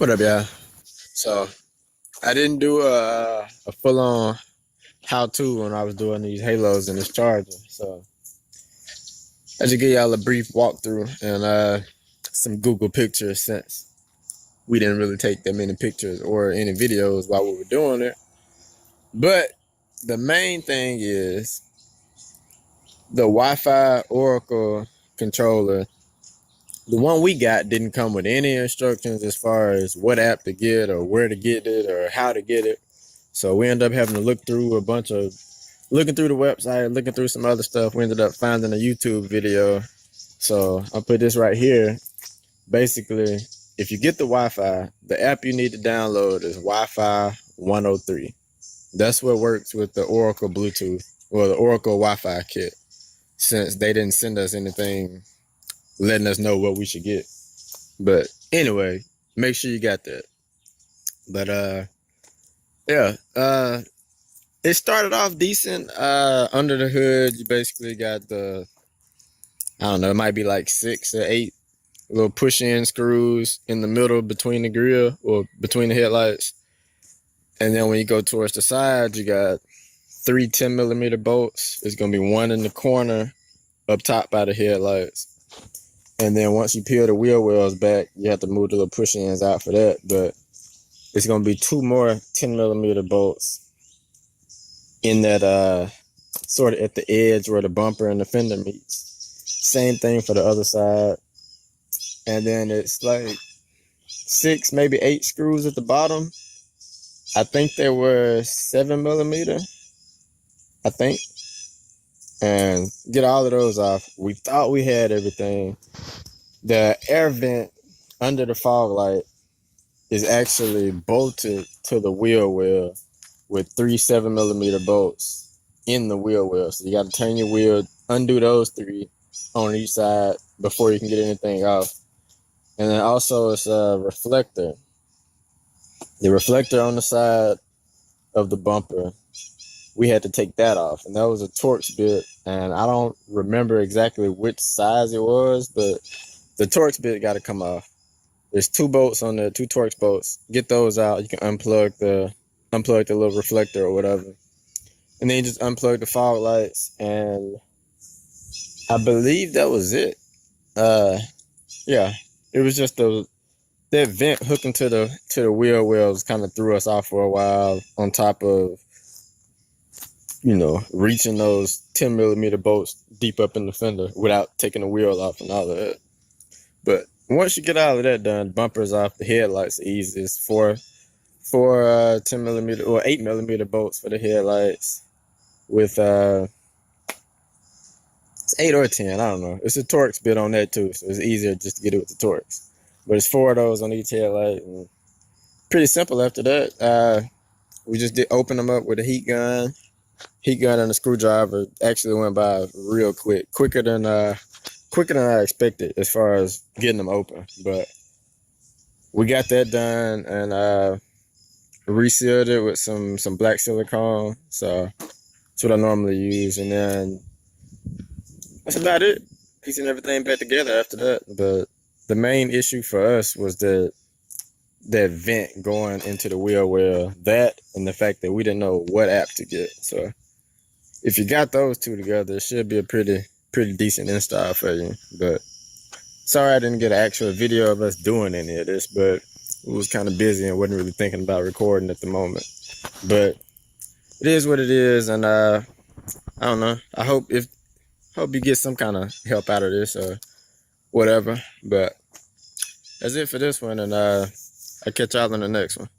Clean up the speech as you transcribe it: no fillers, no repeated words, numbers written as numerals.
What up, y'all? So I didn't do a full-on how-to when I was doing these halos in this charger. So I just give y'all a brief walkthrough and some Google pictures since we didn't really take that many pictures or any videos while we were doing it. But the main thing is the Wi-Fi Oracle controller. The one we got didn't come with any instructions as far as what app to get or where to get it or how to get it. So we ended up having to look through looking through the website, looking through some other stuff. We ended up finding a YouTube video. So I'll put this right here. Basically, if you get the Wi-Fi, the app you need to download is Wi-Fi 103. That's what works with the Oracle Bluetooth or the Oracle Wi-Fi kit, since they didn't send us anything letting us know what we should get. But anyway, make sure you got that. But it started off decent. Under the hood, you basically got the, I don't know, it might be like 6 or 8 little push-in screws in the middle between the grill or between the headlights. And then when you go towards the side, you got 3 10-millimeter bolts. There's gonna be one in the corner up top by the headlights. And then once you peel the wheel wells back, you have to move the little push-ins out for that. But it's gonna be 2 more 10-millimeter bolts in that sort of at the edge where the bumper and the fender meets. Same thing for the other side. And then it's like 6, maybe 8 screws at the bottom. I think they were 7-millimeter, I think. And get all of those off. We thought we had everything. The air vent under the fog light is actually bolted to the wheel well with 3 7-millimeter bolts in the wheel well. So you got to turn your wheel, undo those 3 on each side before you can get anything off. And then also it's a reflector. The reflector on the side of the bumper, we had to take that off. And that was a Torx bit. And I don't remember exactly which size it was, but the Torx bit got to come off. There's 2 bolts on there, 2 Torx bolts. Get those out. You can unplug the little reflector or whatever. And then you just unplug the fog lights. And I believe that was it. Yeah, it was just that vent hooking to the wheel wells kind of threw us off for a while, on top of, you know, reaching those 10-millimeter bolts deep up in the fender without taking the wheel off and all of that. But once you get all of that done, bumpers off, the headlights the easiest. 4 10-millimeter or 8-millimeter bolts for the headlights with it's 8 or 10, I don't know. It's a Torx bit on that too, so it's easier just to get it with the Torx. But it's 4 of those on each headlight, and pretty simple after that. We just did open them up with a heat gun and a screwdriver. Actually went by real quicker than I expected as far as getting them open. But we got that done and resealed it with some black silicone. So that's what I normally use, and then that's about it. Piecing everything back together after that. But the main issue for us was that vent going into the wheel well, that and the fact that we didn't know what app to get. So if you got those 2 together, it should be a pretty decent install for you. But sorry I didn't get an actual video of us doing any of this, but we was kind of busy and wasn't really thinking about recording at the moment. But it is what it is, and I don't know. I hope you get some kind of help out of this or whatever. But that's it for this one, and I'll catch y'all in the next one.